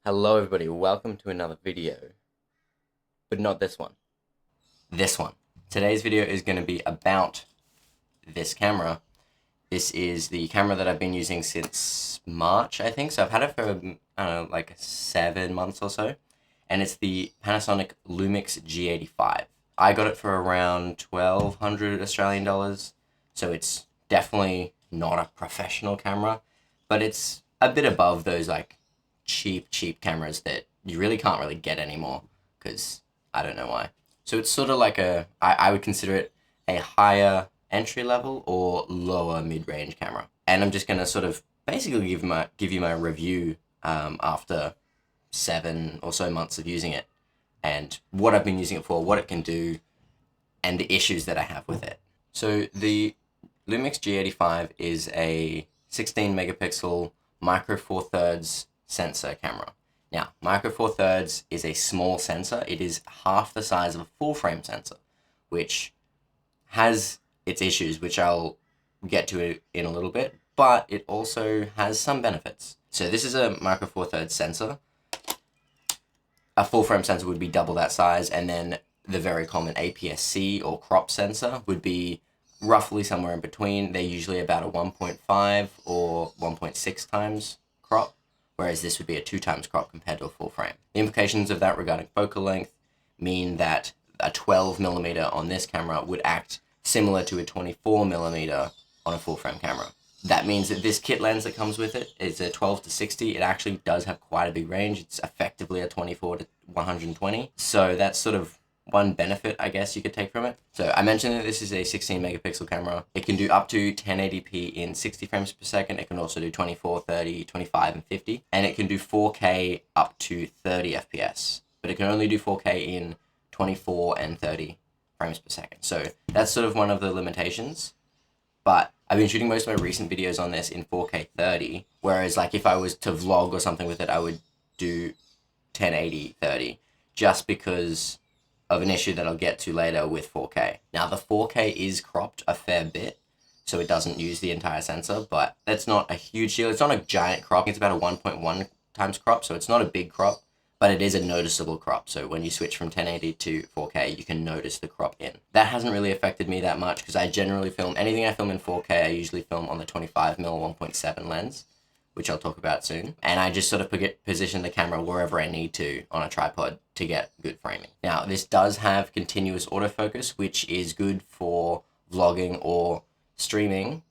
Hello everybody, welcome to another video, but not this one. This one. Today's video is going to be about this camera. This is the camera that I've been using since March, I think, so I've had it for, I don't know, like 7 months or so, and it's the Panasonic Lumix G85. I got it for around 1,200 Australian dollars, so it's definitely not a professional camera, but it's a bit above those like cheap cameras that you really can't really get anymore, because I don't know why. So it's sort of like I would consider it a higher entry level or lower mid-range camera. And I'm just going to sort of basically give you my review after 7 or so months of using it, and what I've been using it for, what it can do, and the issues that I have with it. So the Lumix G85 is a 16 megapixel micro four thirds sensor camera. Now, micro four thirds is a small sensor. It is half the size of a full frame sensor, which has its issues, which I'll get to in a little bit, but it also has some benefits. So this is a micro four thirds sensor. A full frame sensor would be double that size, and then the very common APS-C or crop sensor would be roughly somewhere in between. They're usually about a 1.5 or 1.6 times crop, whereas this would be a 2 times crop compared to a full frame. The implications of that regarding focal length mean that a 12mm on this camera would act similar to a 24mm on a full frame camera. That means that this kit lens that comes with it is a 12 to 60. It actually does have quite a big range. It's effectively a 24 to 120. So that's sort of one benefit, I guess, you could take from it. So I mentioned that this is a 16 megapixel camera. It can do up to 1080p in 60 frames per second. It can also do 24, 30, 25, and 50. And it can do 4K up to 30 FPS. But it can only do 4K in 24 and 30 frames per second. So that's sort of one of the limitations. But I've been shooting most of my recent videos on this in 4K 30, whereas like if I was to vlog or something with it, I would do 1080 30, just because of an issue that I'll get to later with 4K. Now the 4K is cropped a fair bit, so it doesn't use the entire sensor, but that's not a huge deal. It's not a giant crop. It's about a 1.1 times crop, so it's not a big crop, but it is a noticeable crop. So when you switch from 1080 to 4K, you can notice the crop in. That hasn't really affected me that much, because I generally film, anything I film in 4K, I usually film on the 25mm 1.7 lens, which I'll talk about soon. And I just sort of position the camera wherever I need to on a tripod to get good framing. Now, this does have continuous autofocus, which is good for vlogging or streaming,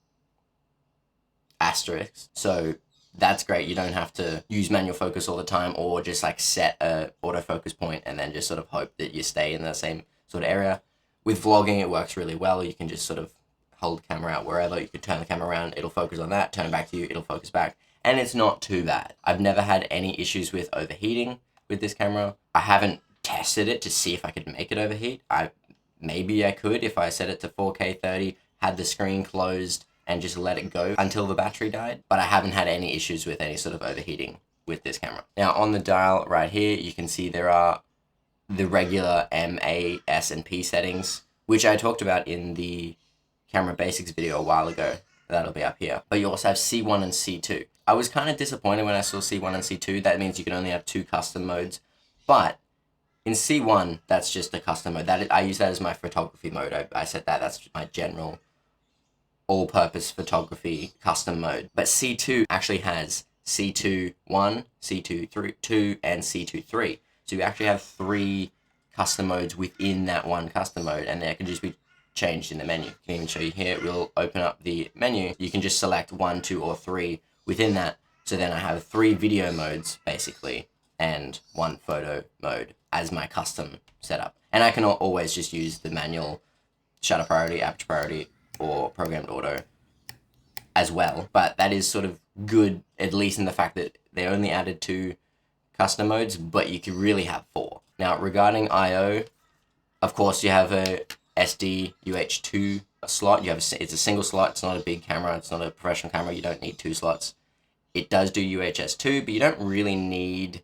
asterisk. So that's great. You don't have to use manual focus all the time, or just like set a autofocus point and then just sort of hope that you stay in the same sort of area. With vlogging, it works really well. You can just sort of hold the camera out wherever. You can turn the camera around, it'll focus on that, turn it back to you, it'll focus back. And it's not too bad. I've never had any issues with overheating with this camera. I haven't tested it to see if I could make it overheat. Maybe I could if I set it to 4K 30, had the screen closed, and just let it go until the battery died. But I haven't had any issues with any sort of overheating with this camera. Now on the dial right here, you can see there are the regular M, A, S, and P settings, which I talked about in the camera basics video a while ago. That'll be up here. But you also have C1 and C2. I was kind of disappointed when I saw C1 and C2. That means you can only have 2 custom modes. But in C1, that's just a custom mode. I use that as my photography mode. I set that's my general all-purpose photography custom mode. But C2 actually has C2.1, C2.2, and C2.3. So you actually have 3 custom modes within that one custom mode, and they can just be changed in the menu. I can even show you here. We'll open up the menu. You can just select 1, 2, or 3 within that. So then I have 3 video modes, basically, and 1 photo mode as my custom setup. And I can always just use the manual shutter priority, aperture priority, or programmed auto as well. But that is sort of good, at least in the fact that they only added 2 custom modes, but you could really have 4. Now, regarding I/O, of course, you have a SD UH2 slot. It's a single slot. It's not a big camera. It's not a professional camera. You don't need 2 slots. It does do UHS2, but you don't really need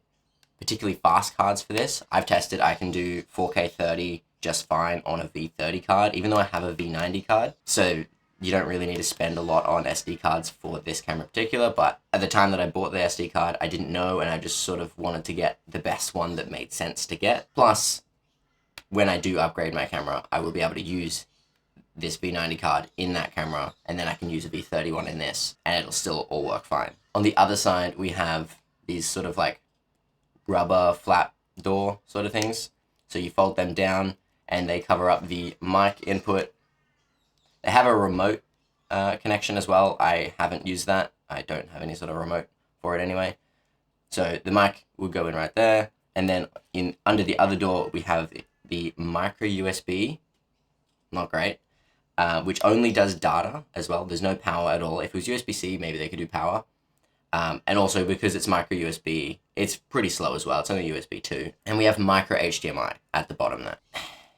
particularly fast cards for this. I've tested. I can do 4K 30 just fine on a V30 card, even though I have a V90 card. So you don't really need to spend a lot on SD cards for this camera in particular, but at the time that I bought the SD card, I didn't know, and I just sort of wanted to get the best one that made sense to get. Plus, when I do upgrade my camera, I will be able to use this V90 card in that camera, and then I can use a V30 in this, and it'll still all work fine. On the other side, we have these sort of like rubber flap door sort of things. So you fold them down, and they cover up the mic input. They have a remote connection as well. I haven't used that. I don't have any sort of remote for it anyway. So the mic would go in right there, and then under the other door, we have the micro USB. Not great. Which only does data as well. There's no power at all. If it was USB-C, maybe they could do power. And also, because it's micro USB, it's pretty slow as well. It's only USB 2. And we have micro HDMI at the bottom there.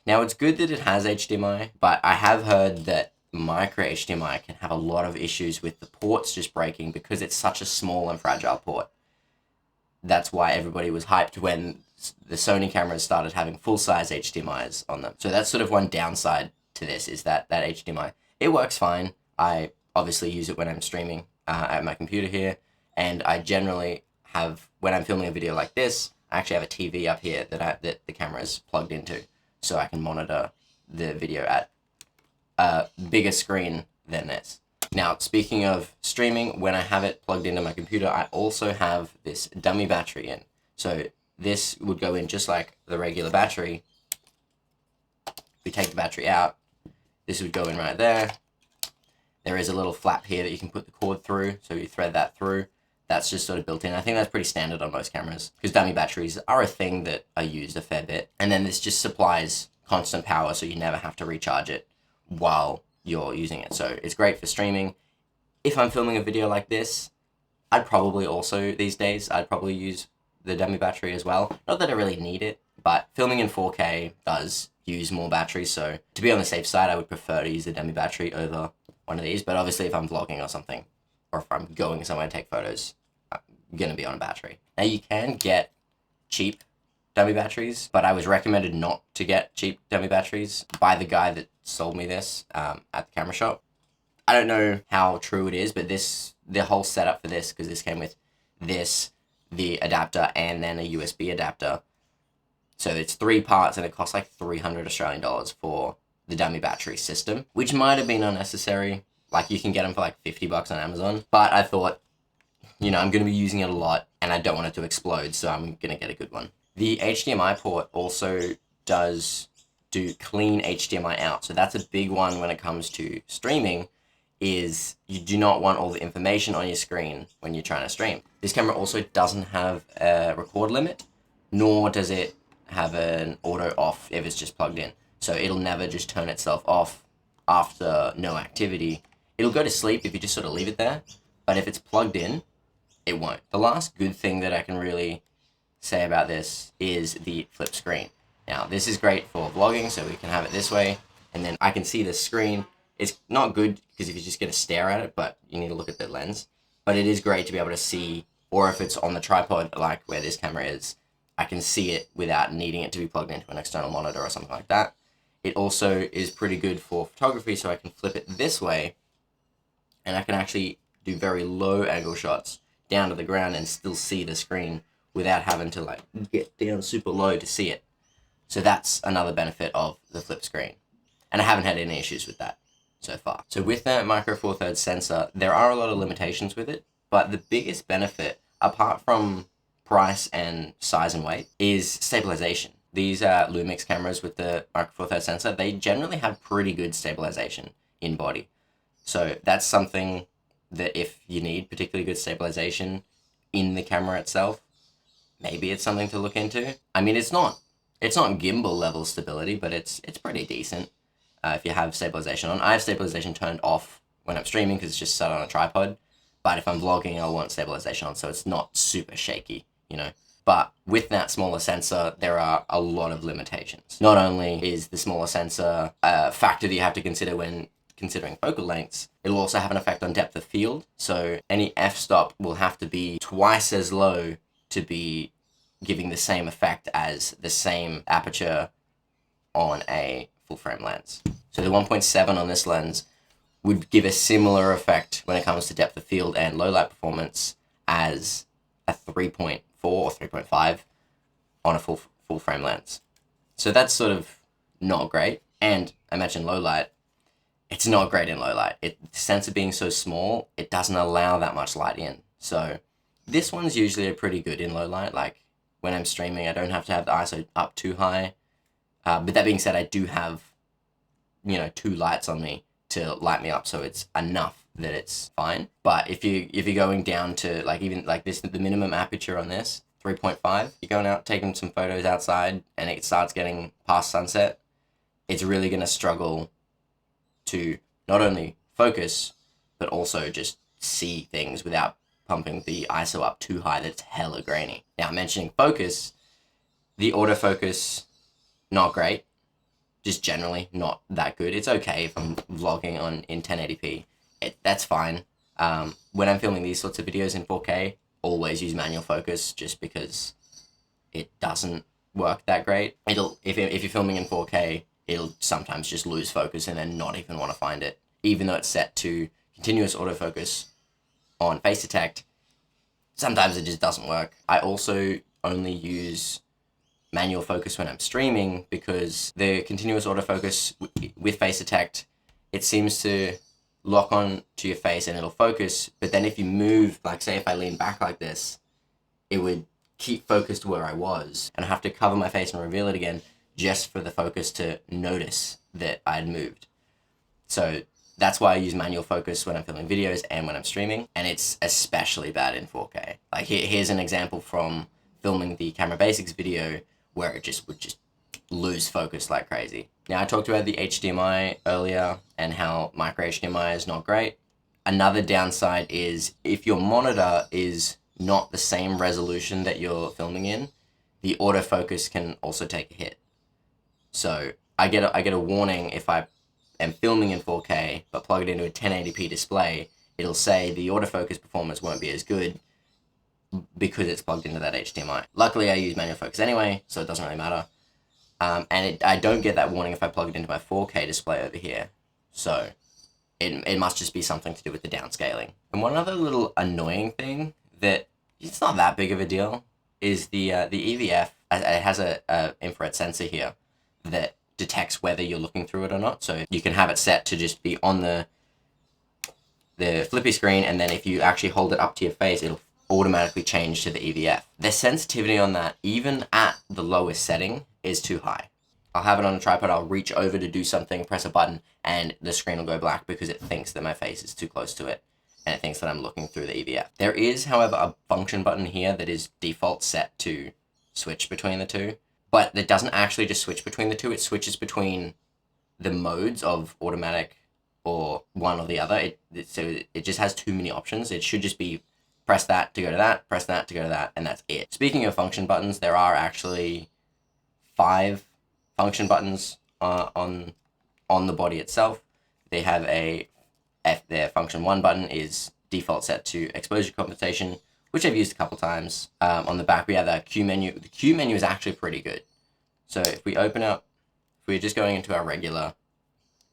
Now, it's good that it has HDMI, but I have heard that micro HDMI can have a lot of issues with the ports just breaking because it's such a small and fragile port. That's why everybody was hyped when the Sony cameras started having full-size HDMIs on them. So that's sort of one downside to this, is that HDMI. It works fine. I obviously use it when I'm streaming at my computer here, and I generally have, when I'm filming a video like this, I actually have a TV up here that the camera is plugged into, so I can monitor the video at a bigger screen than this. Now, speaking of streaming, when I have it plugged into my computer, I also have this dummy battery in. So this would go in just like the regular battery. We take the battery out. This would go in right there. There is a little flap here that you can put the cord through, so you thread that through. That's just sort of built in. I think that's pretty standard on most cameras, because dummy batteries are a thing that are used a fair bit. And then this just supplies constant power, so you never have to recharge it while you're using it. So it's great for streaming. If I'm filming a video like this, I'd probably also, these days, I'd probably use the dummy battery as well. Not that I really need it, but filming in 4K does use more batteries, so to be on the safe side, I would prefer to use the dummy battery over one of these. But obviously, if I'm vlogging or something, or if I'm going somewhere to take photos, I'm gonna be on a battery. Now, you can get cheap dummy batteries, but I was recommended not to get cheap dummy batteries by the guy that sold me this at the camera shop. I don't know how true it is, but the whole setup for this, because this came with this, the adapter, and then a USB adapter. So it's 3 parts, and it costs like 300 Australian dollars for the dummy battery system, which might have been unnecessary. Like, you can get them for like 50 bucks on Amazon. But I thought, you know, I'm going to be using it a lot, and I don't want it to explode, so I'm going to get a good one. The HDMI port also does do clean HDMI out. So that's a big one when it comes to streaming, is you do not want all the information on your screen when you're trying to stream. This camera also doesn't have a record limit, nor does it have an auto off if it's just plugged in. So it'll never just turn itself off after no activity. It'll go to sleep if you just sort of leave it there, but if it's plugged in, it won't. The last good thing that I can really say about this is the flip screen. Now, this is great for vlogging, so we can have it this way, and then I can see the screen. It's not good because if you just get to stare at it, but you need to look at the lens. But it is great to be able to see, or if it's on the tripod like where this camera is, I can see it without needing it to be plugged into an external monitor or something like that. It also is pretty good for photography, so I can flip it this way, and I can actually do very low angle shots down to the ground and still see the screen without having to like get down super low to see it. So that's another benefit of the flip screen. And I haven't had any issues with that so far. So with that micro four thirds sensor, there are a lot of limitations with it, but the biggest benefit, apart from price and size and weight, is stabilization. These Lumix cameras with the micro four thirds sensor, they generally have pretty good stabilization in body. So that's something that if you need particularly good stabilization in the camera itself, maybe it's something to look into. I mean, it's not gimbal level stability, but it's pretty decent if you have stabilization on. I have stabilization turned off when I'm streaming because it's just set on a tripod. But if I'm vlogging, I want stabilization on, so it's not super shaky, you know. But with that smaller sensor, there are a lot of limitations. Not only is the smaller sensor a factor that you have to consider when considering focal lengths, it'll also have an effect on depth of field. So any f-stop will have to be twice as low to be giving the same effect as the same aperture on a full frame lens. So the 1.7 on this lens would give a similar effect when it comes to depth of field and low light performance as a 3.4 or 3.5 on a full frame lens. So that's sort of not great. And I mentioned low light. It's not great in low light. The sensor being so small, it doesn't allow that much light in. So this one's usually pretty good in low light. Like when I'm streaming, I don't have to have the ISO up too high. But that being said, I do have, 2 lights on me to light me up, so it's enough that it's fine. But if you're going down to like even like this, the minimum aperture on this 3.5, you're going out taking some photos outside and it starts getting past sunset, it's really gonna struggle to not only focus but also just see things without pumping the ISO up too high that's hella grainy. Now, mentioning focus, the autofocus, not great. Just generally not that good. It's okay if I'm vlogging in 1080p. That's fine. When I'm filming these sorts of videos in 4K, always use manual focus just because it doesn't work that great. If you're filming in 4K, it'll sometimes just lose focus and then not even want to find it. Even though it's set to continuous autofocus on face detect, sometimes it just doesn't work. I also only use manual focus when I'm streaming because the continuous autofocus with face detect, it seems to lock on to your face and it'll focus, but then if you move, like say if I lean back like this, it would keep focused where I was and I have to cover my face and reveal it again just for the focus to notice that I'd moved. So that's why I use manual focus when I'm filming videos and when I'm streaming, and it's especially bad in 4K. Like here's an example from filming the Camera Basics video where it would just lose focus like crazy. Now, I talked about the HDMI earlier and how micro HDMI is not great. Another downside is if your monitor is not the same resolution that you're filming in, the autofocus can also take a hit. So I get a warning if I am filming in 4K but plug it into a 1080p display, it'll say the autofocus performance won't be as good because it's plugged into that HDMI. Luckily, I use manual focus anyway, so it doesn't really matter. I don't get that warning if I plug it into my 4K display over here. So it must just be something to do with the downscaling. And one other little annoying thing that it's not that big of a deal is the EVF. It has a infrared sensor here that detects whether you're looking through it or not. So you can have it set to just be on the flippy screen, and then if you actually hold it up to your face, it'll automatically change to the EVF. The sensitivity on that, even at the lowest setting, is too high. I'll have it on a tripod, I'll reach over to do something, press a button, and the screen will go black because it thinks that my face is too close to it, and it thinks that I'm looking through the EVF. There is, however, a function button here that is default set to switch between the two, but it doesn't actually just switch between the two, it switches between the modes of automatic or one or the other. So it just has too many options. It should just be press that to go to that, press that to go to that, and that's it. Speaking of function buttons, there are actually 5 function buttons on the body itself. They have their function 1 button is default set to exposure compensation, which I've used a couple times. On the back we have the Q menu. The Q menu is actually pretty good. So if we open up, if we're just going into our regular,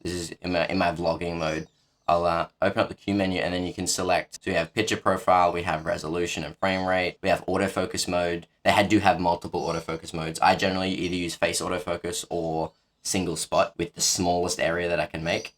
this is in my vlogging mode, I'll open up the Q menu and then you can select. So we have picture profile, we have resolution and frame rate, we have autofocus mode. They do have multiple autofocus modes. I generally either use face autofocus or single spot with the smallest area that I can make.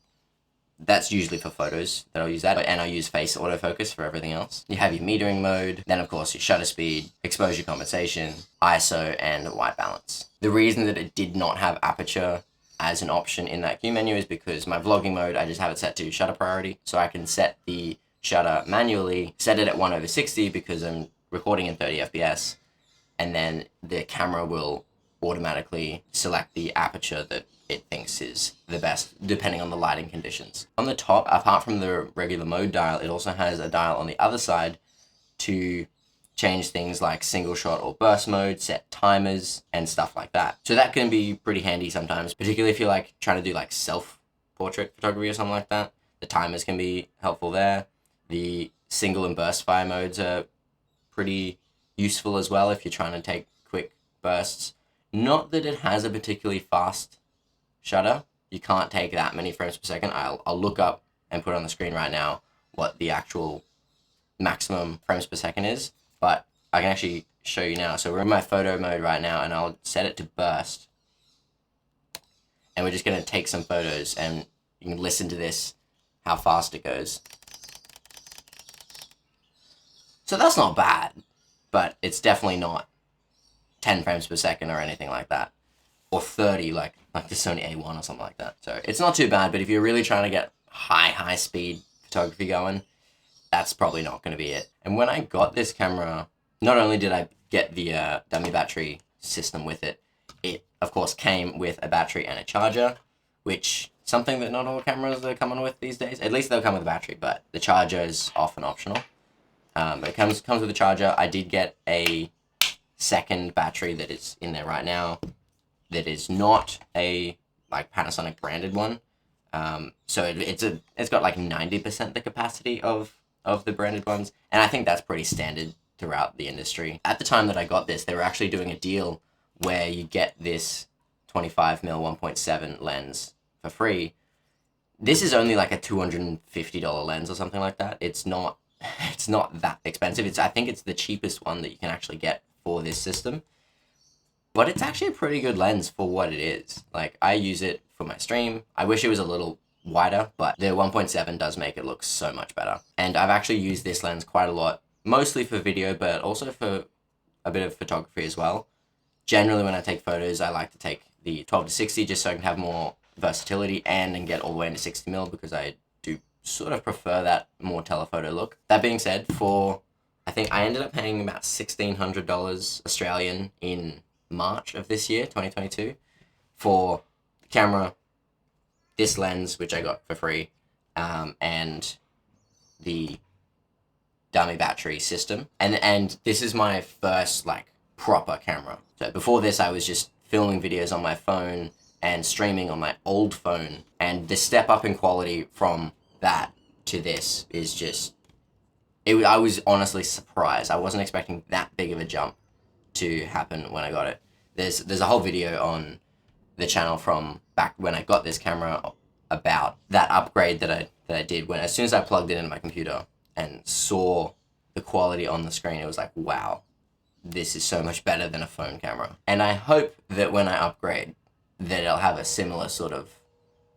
That's usually for photos that I'll use that, and I'll use face autofocus for everything else. You have your metering mode, then of course your shutter speed, exposure compensation, ISO, and white balance. The reason that it did not have aperture as an option in that Q menu is because my vlogging mode, I just have it set to shutter priority, so I can set the shutter manually, set it at 1/60 because I'm recording in 30 FPS, and then the camera will automatically select the aperture that it thinks is the best, depending on the lighting conditions. On the top, apart from the regular mode dial, it also has a dial on the other side to change things like single shot or burst mode, set timers, and stuff like that. So that can be pretty handy sometimes, particularly if you're like trying to do like self-portrait photography or something like that. The timers can be helpful there. The single and burst fire modes are pretty useful as well if you're trying to take quick bursts. Not that it has a particularly fast shutter. You can't take that many frames per second. I'll look up and put on the screen right now what the actual maximum frames per second is, but I can actually show you now. So we're in my photo mode right now, and I'll set it to burst. And we're just going to take some photos, and you can listen to this, how fast it goes. So that's not bad, but it's definitely not 10 frames per second or anything like that. Or 30, like the Sony A1 or something like that. So it's not too bad, but if you're really trying to get high speed photography going, that's probably not going to be it. And when I got this camera, not only did I get the dummy battery system with it, it of course came with a battery and a charger, which something that not all cameras are coming with these days. At least they'll come with a battery, but the charger is often optional. But it comes with a charger. I did get a second battery that is in there right now that is not a like Panasonic branded one. So it's got like 90% the capacity of the branded ones, and I think that's pretty standard throughout the industry. At the time that I got this, they were actually doing a deal where you get this 25mm 1.7 lens for free. This is only like a $250 lens or something like that. It's not that expensive. I think it's the cheapest one that you can actually get for this system. But it's actually a pretty good lens for what it is. Like, I use it for my stream. I wish it was a little wider, but the 1.7 does make it look so much better. And I've actually used this lens quite a lot, mostly for video, but also for a bit of photography as well. Generally, when I take photos, I like to take the 12-60 just so I can have more versatility and get all the way into 60mm, because I do sort of prefer that more telephoto look. That being said, I think I ended up paying about $1,600 Australian in March of this year, 2022, for the camera, this lens, which I got for free, and the dummy battery system. And this is my first like proper camera. So before this, I was just filming videos on my phone and streaming on my old phone, and the step up in quality from that to this is just, I was honestly surprised. I wasn't expecting that big of a jump to happen when I got it. There's a whole video on the channel from back when I got this camera about that upgrade that I did, when as soon as I plugged it into my computer and saw the quality on the screen, it was like, wow, this is so much better than a phone camera. And I hope that when I upgrade, that it'll have a similar sort of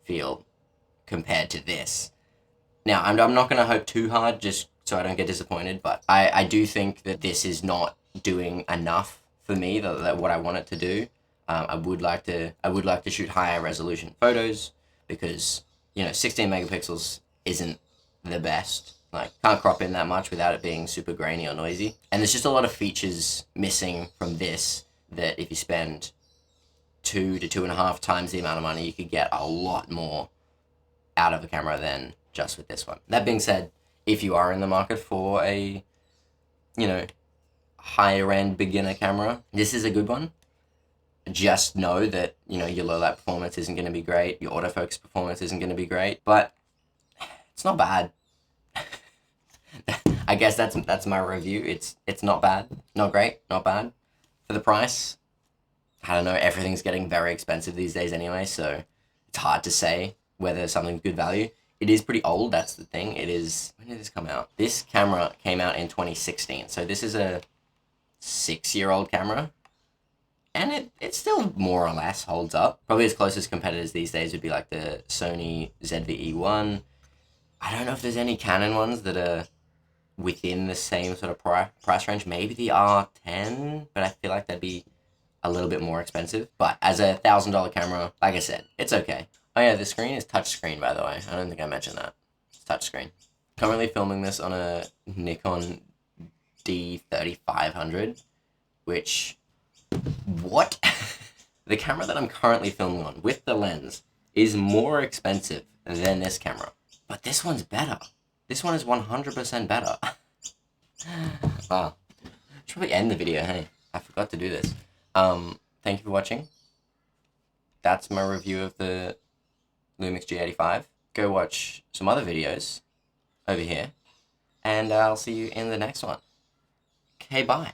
feel compared to this. Now, I'm not going to hope too hard just so I don't get disappointed, but I do think that this is not doing enough for me, that what I want it to do. I would like to shoot higher resolution photos, because 16 megapixels isn't the best. Like, can't crop in that much without it being super grainy or noisy. And there's just a lot of features missing from this that if you spend 2 to 2.5 times the amount of money, you could get a lot more out of a camera than just with this one. That being said, if you are in the market for a higher end beginner camera, this is a good one. Just know that your low light performance isn't going to be great, your autofocus performance isn't going to be great, but it's not bad. I guess that's my review. It's not bad, not great, not bad. For the price, I don't know, everything's getting very expensive these days anyway, so it's hard to say whether something's good value. It is pretty old, that's the thing. It is, when did this come out? This camera came out in 2016, so this is a 6-year-old camera, and it still more or less holds up. Probably its closest competitors these days would be like the Sony ZV-E1. I don't know if there's any Canon ones that are within the same sort of price range. Maybe the R10, but I feel like that'd be a little bit more expensive. But as a $1,000 camera, like I said, it's okay. Oh yeah, the screen is touchscreen, by the way. I don't think I mentioned that. It's touchscreen. Currently filming this on a Nikon D3500, which, what? The camera that I'm currently filming on with the lens is more expensive than this camera. But this one's better. This one is 100% better. Wow. Should probably end the video, hey. I forgot to do this. Thank you for watching. That's my review of the Lumix G85. Go watch some other videos over here. And I'll see you in the next one. Okay, bye.